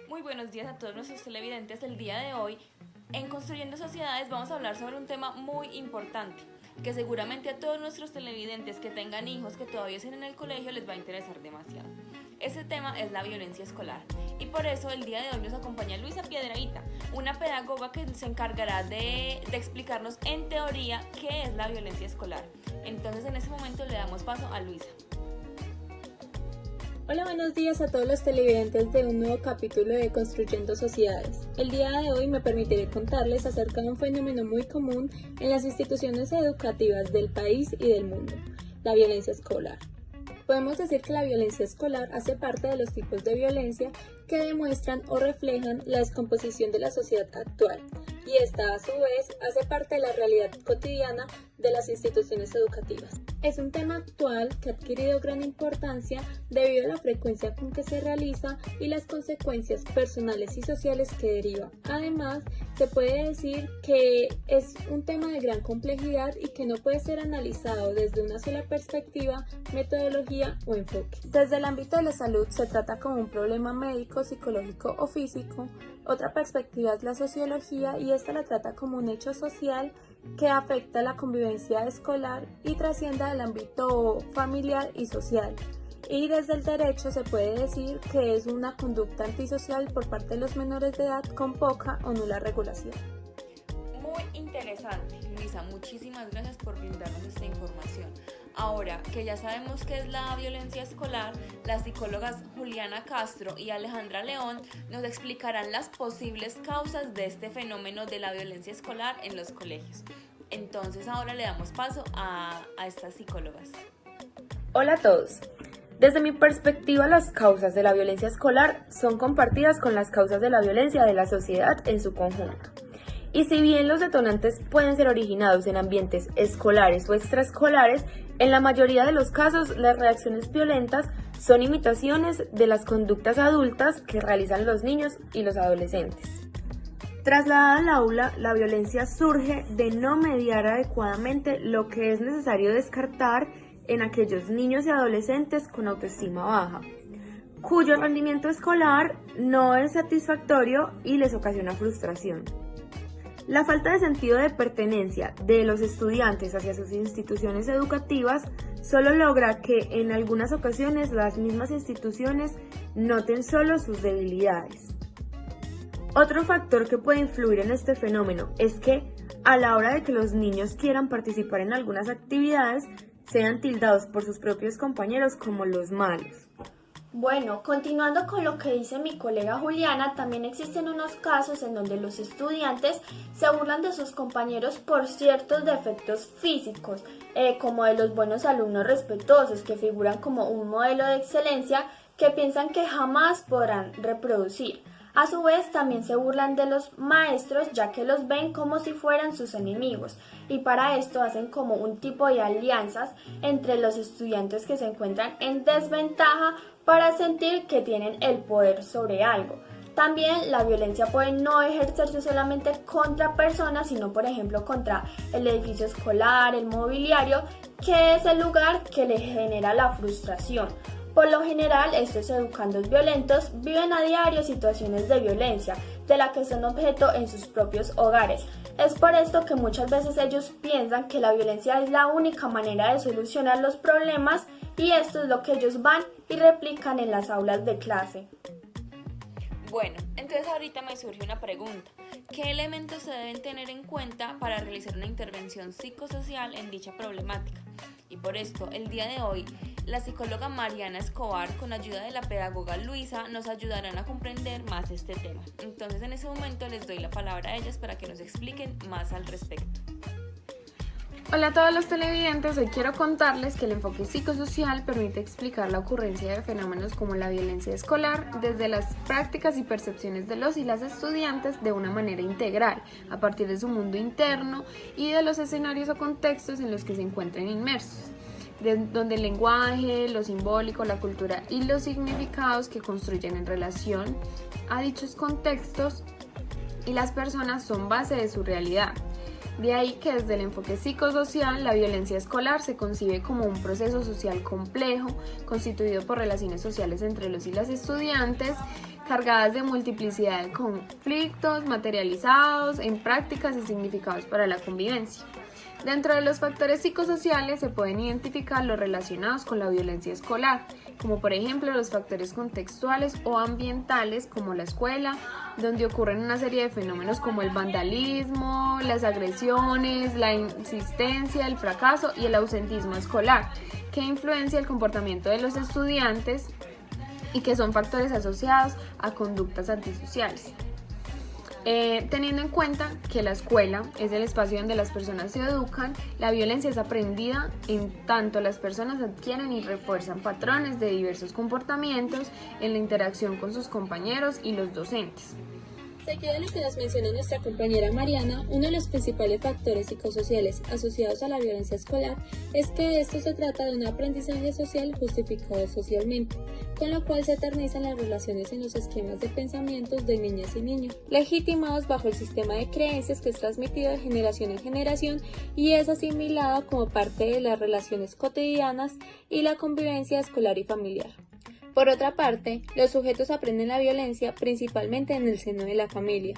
Muy buenos días a todos nuestros televidentes. El día de hoy, en Construyendo Sociedades, vamos a hablar sobre un tema muy importante que seguramente a todos nuestros televidentes que tengan hijos que todavía estén en el colegio les va a interesar demasiado. Ese tema es la violencia escolar y por eso el día de hoy nos acompaña Luisa Piedrahita, una pedagoga que se encargará de explicarnos en teoría qué es la violencia escolar. Entonces en este momento le damos paso a Luisa. Hola, buenos días a todos los televidentes de un nuevo capítulo de Construyendo Sociedades. El día de hoy me permitiré contarles acerca de un fenómeno muy común en las instituciones educativas del país y del mundo, la violencia escolar. Podemos decir que la violencia escolar hace parte de los tipos de violencia que demuestran o reflejan la descomposición de la sociedad actual, y esta a su vez hace parte de la realidad cotidiana de las instituciones educativas. Es un tema actual que ha adquirido gran importancia debido a la frecuencia con que se realiza y las consecuencias personales y sociales que deriva. Además, se puede decir que es un tema de gran complejidad y que no puede ser analizado desde una sola perspectiva, metodología o enfoque. Desde el ámbito de la salud se trata como un problema médico, psicológico o físico. Otra perspectiva es la sociología y esta la trata como un hecho social que afecta la convivencia escolar y trasciende al ámbito familiar y social. Y desde el derecho se puede decir que es una conducta antisocial por parte de los menores de edad con poca o nula regulación. Muy interesante, Luisa, muchísimas gracias por brindarnos esta información. Ahora que ya sabemos qué es la violencia escolar, las psicólogas Juliana Castro y Alejandra León nos explicarán las posibles causas de este fenómeno de la violencia escolar en los colegios. Entonces ahora le damos paso a estas psicólogas. Hola a todos. Desde mi perspectiva, las causas de la violencia escolar son compartidas con las causas de la violencia de la sociedad en su conjunto. Y si bien los detonantes pueden ser originados en ambientes escolares o extraescolares, en la mayoría de los casos las reacciones violentas son imitaciones de las conductas adultas que realizan los niños y los adolescentes. Trasladada al aula, la violencia surge de no mediar adecuadamente lo que es necesario descartar en aquellos niños y adolescentes con autoestima baja, cuyo rendimiento escolar no es satisfactorio y les ocasiona frustración. La falta de sentido de pertenencia de los estudiantes hacia sus instituciones educativas solo logra que en algunas ocasiones las mismas instituciones noten solo sus debilidades. Otro factor que puede influir en este fenómeno es que a la hora de que los niños quieran participar en algunas actividades, sean tildados por sus propios compañeros como los malos. Bueno, continuando con lo que dice mi colega Juliana, también existen unos casos en donde los estudiantes se burlan de sus compañeros por ciertos defectos físicos, como de los buenos alumnos respetuosos que figuran como un modelo de excelencia que piensan que jamás podrán reproducir. A su vez, también se burlan de los maestros ya que los ven como si fueran sus enemigos y para esto hacen como un tipo de alianzas entre los estudiantes que se encuentran en desventaja para sentir que tienen el poder sobre algo. También la violencia puede no ejercerse solamente contra personas, sino por ejemplo contra el edificio escolar, el mobiliario, que es el lugar que le genera la frustración. Por lo general, estos educandos violentos viven a diario situaciones de violencia, de la que son objeto en sus propios hogares. Es por esto que muchas veces ellos piensan que la violencia es la única manera de solucionar los problemas y esto es lo que ellos van y replican en las aulas de clase. Bueno, entonces ahorita me surge una pregunta. ¿Qué elementos se deben tener en cuenta para realizar una intervención psicosocial en dicha problemática? Y por esto, el día de hoy, la psicóloga Mariana Escobar, con ayuda de la pedagoga Luisa, nos ayudarán a comprender más este tema. Entonces, en ese momento les doy la palabra a ellas para que nos expliquen más al respecto. Hola a todos los televidentes, hoy quiero contarles que el enfoque psicosocial permite explicar la ocurrencia de fenómenos como la violencia escolar desde las prácticas y percepciones de los y las estudiantes de una manera integral, a partir de su mundo interno y de los escenarios o contextos en los que se encuentran inmersos, donde el lenguaje, lo simbólico, la cultura y los significados que construyen en relación a dichos contextos y las personas son base de su realidad. De ahí que desde el enfoque psicosocial, la violencia escolar se concibe como un proceso social complejo, constituido por relaciones sociales entre los y las estudiantes, cargadas de multiplicidad de conflictos materializados en prácticas y significados para la convivencia. Dentro de los factores psicosociales se pueden identificar los relacionados con la violencia escolar, como por ejemplo los factores contextuales o ambientales como la escuela, donde ocurren una serie de fenómenos como el vandalismo, las agresiones, la insistencia, el fracaso y el ausentismo escolar, que influencia el comportamiento de los estudiantes y que son factores asociados a conductas antisociales. Teniendo en cuenta que la escuela es el espacio donde las personas se educan, la violencia es aprendida en tanto las personas adquieren y refuerzan patrones de diversos comportamientos en la interacción con sus compañeros y los docentes. Seguido de lo que nos menciona nuestra compañera Mariana, uno de los principales factores psicosociales asociados a la violencia escolar es que esto se trata de un aprendizaje social justificado socialmente, con lo cual se eternizan las relaciones en los esquemas de pensamientos de niñas y niños, legitimados bajo el sistema de creencias que es transmitido de generación en generación y es asimilado como parte de las relaciones cotidianas y la convivencia escolar y familiar. Por otra parte, los sujetos aprenden la violencia principalmente en el seno de la familia,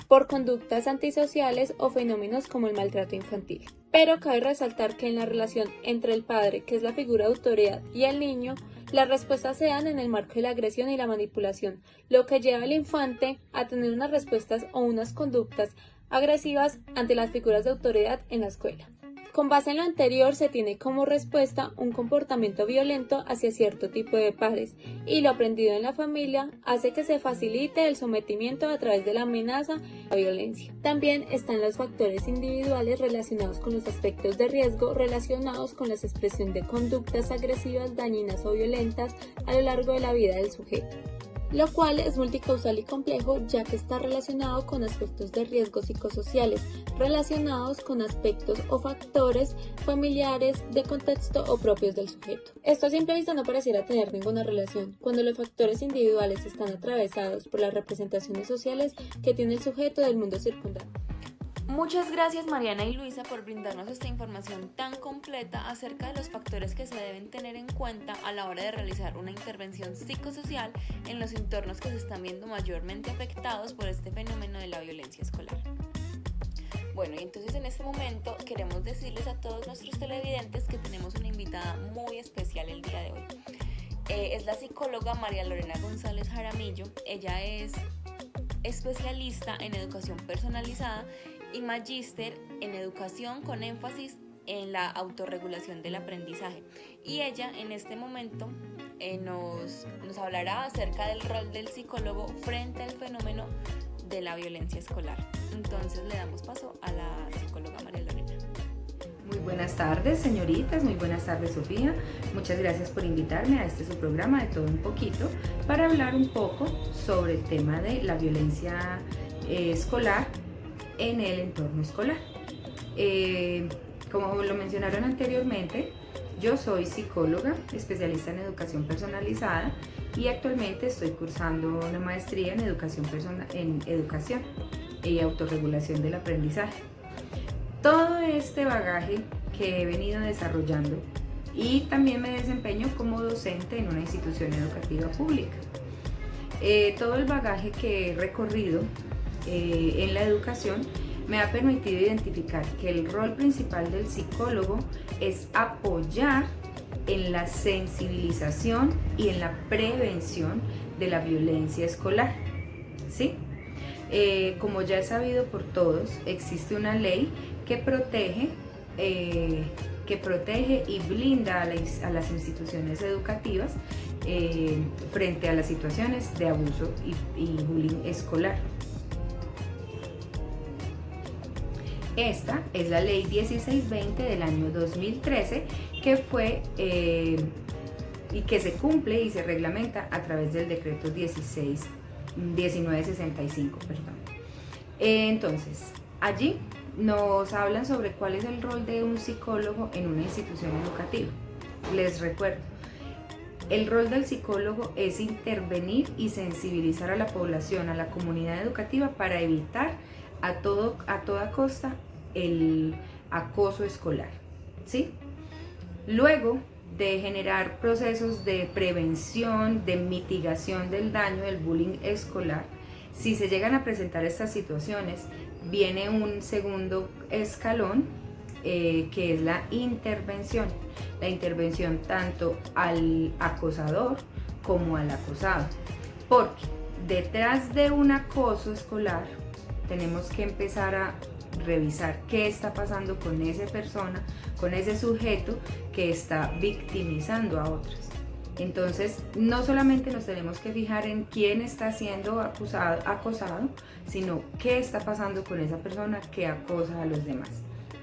por conductas antisociales o fenómenos como el maltrato infantil. Pero cabe resaltar que en la relación entre el padre, que es la figura de autoridad, y el niño, las respuestas se dan en el marco de la agresión y la manipulación, lo que lleva al infante a tener unas respuestas o unas conductas agresivas ante las figuras de autoridad en la escuela. Con base en lo anterior, se tiene como respuesta un comportamiento violento hacia cierto tipo de padres, y lo aprendido en la familia hace que se facilite el sometimiento a través de la amenaza y la violencia. También están los factores individuales relacionados con los aspectos de riesgo relacionados con la expresión de conductas agresivas, dañinas o violentas a lo largo de la vida del sujeto, lo cual es multicausal y complejo ya que está relacionado con aspectos de riesgo psicosociales, relacionados con aspectos o factores familiares, de contexto o propios del sujeto. Esto a simple vista no pareciera tener ninguna relación, cuando los factores individuales están atravesados por las representaciones sociales que tiene el sujeto del mundo circundante. Muchas gracias Mariana y Luisa por brindarnos esta información tan completa acerca de los factores que se deben tener en cuenta a la hora de realizar una intervención psicosocial en los entornos que se están viendo mayormente afectados por este fenómeno de la violencia escolar. Bueno, y entonces en este momento queremos decirles a todos nuestros televidentes que tenemos una invitada muy especial el día de hoy. Es la psicóloga María Lorena González Jaramillo. Ella es especialista en educación personalizada y magíster en educación con énfasis en la autorregulación del aprendizaje. Y ella en este momento nos hablará acerca del rol del psicólogo frente al fenómeno de la violencia escolar. Entonces le damos paso a la psicóloga María Lorena. Muy buenas tardes, señoritas, muy buenas tardes, Sofía. Muchas gracias por invitarme a este su programa de Todo un Poquito para hablar un poco sobre el tema de la violencia escolar en el entorno escolar. Como lo mencionaron anteriormente, yo soy psicóloga, especialista en educación personalizada y actualmente estoy cursando una maestría en educación y autorregulación del aprendizaje. Todo este bagaje que he venido desarrollando y también me desempeño como docente en una institución educativa pública. Todo el bagaje que he recorrido en la educación me ha permitido identificar que el rol principal del psicólogo es apoyar en la sensibilización y en la prevención de la violencia escolar, ¿sí? Como ya es sabido por todos, existe una ley que protege y blinda a las instituciones educativas frente a las situaciones de abuso y bullying escolar. Esta es la ley 1620 del año 2013 que fue y que se cumple y se reglamenta a través del decreto 1965. Entonces, allí nos hablan sobre cuál es el rol de un psicólogo en una institución educativa. Les recuerdo, el rol del psicólogo es intervenir y sensibilizar a la población, a la comunidad educativa para evitar a toda costa el acoso escolar, ¿sí? Luego de generar procesos de prevención, de mitigación del daño del bullying escolar, si se llegan a presentar estas situaciones, viene un segundo escalón que es la intervención tanto al acosador como al acosado, porque detrás de un acoso escolar tenemos que empezar a revisar qué está pasando con esa persona, con ese sujeto que está victimizando a otros. Entonces, no solamente nos tenemos que fijar en quién está siendo acosado, sino qué está pasando con esa persona que acosa a los demás.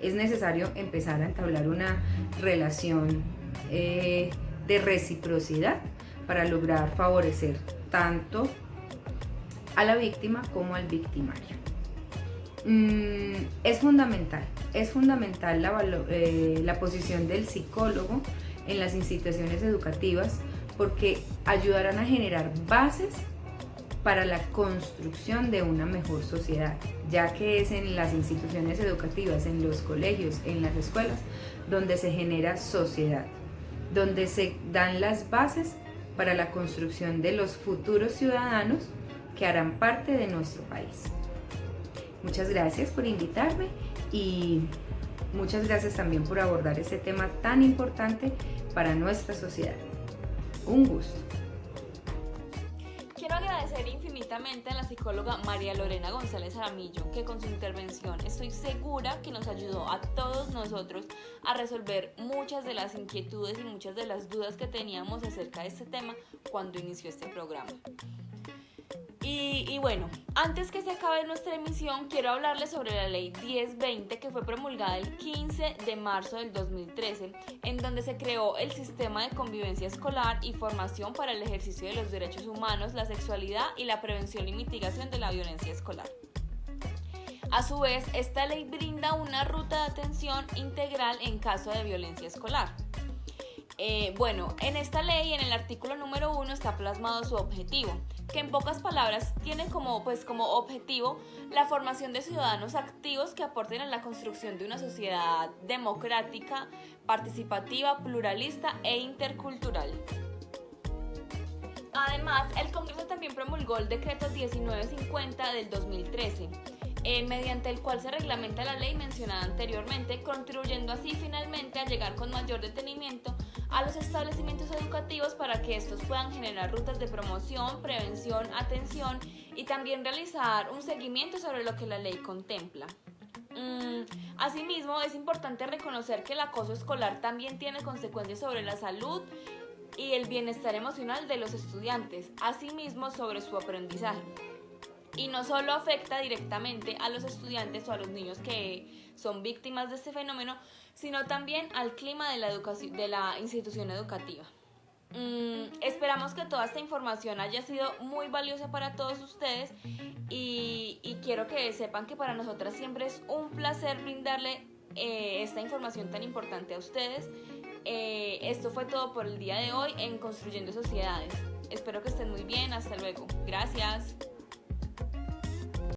Es necesario empezar a entablar una relación de reciprocidad para lograr favorecer tanto a la víctima como al victimario. Es fundamental la posición del psicólogo en las instituciones educativas, porque ayudarán a generar bases para la construcción de una mejor sociedad, ya que es en las instituciones educativas, en los colegios, en las escuelas, donde se genera sociedad, donde se dan las bases para la construcción de los futuros ciudadanos que harán parte de nuestro país. Muchas gracias por invitarme y muchas gracias también por abordar este tema tan importante para nuestra sociedad. Un gusto. Quiero agradecer infinitamente a la psicóloga María Lorena González Aramillo, que con su intervención estoy segura que nos ayudó a todos nosotros a resolver muchas de las inquietudes y muchas de las dudas que teníamos acerca de este tema cuando inició este programa. Y bueno, antes que se acabe nuestra emisión, quiero hablarles sobre la Ley 1020, que fue promulgada el 15 de marzo del 2013, en donde se creó el Sistema de Convivencia Escolar y Formación para el Ejercicio de los Derechos Humanos, la Sexualidad y la Prevención y Mitigación de la Violencia Escolar. A su vez, esta ley brinda una ruta de atención integral en caso de violencia escolar. En esta ley, en el artículo número 1, está plasmado su objetivo, que en pocas palabras tiene como objetivo la formación de ciudadanos activos que aporten a la construcción de una sociedad democrática, participativa, pluralista e intercultural. Además, el Congreso también promulgó el decreto 1950 del 2013, mediante el cual se reglamenta la ley mencionada anteriormente, contribuyendo así finalmente a llegar con mayor detenimiento a los establecimientos educativos para que estos puedan generar rutas de promoción, prevención, atención y también realizar un seguimiento sobre lo que la ley contempla. Asimismo, es importante reconocer que el acoso escolar también tiene consecuencias sobre la salud y el bienestar emocional de los estudiantes, asimismo sobre su aprendizaje. Y no solo afecta directamente a los estudiantes o a los niños que son víctimas de este fenómeno, sino también al clima de la institución educativa. Esperamos que toda esta información haya sido muy valiosa para todos ustedes y quiero que sepan que para nosotras siempre es un placer brindarle esta información tan importante a ustedes. Esto fue todo por el día de hoy en Construyendo Sociedades. Espero que estén muy bien. Hasta luego. Gracias.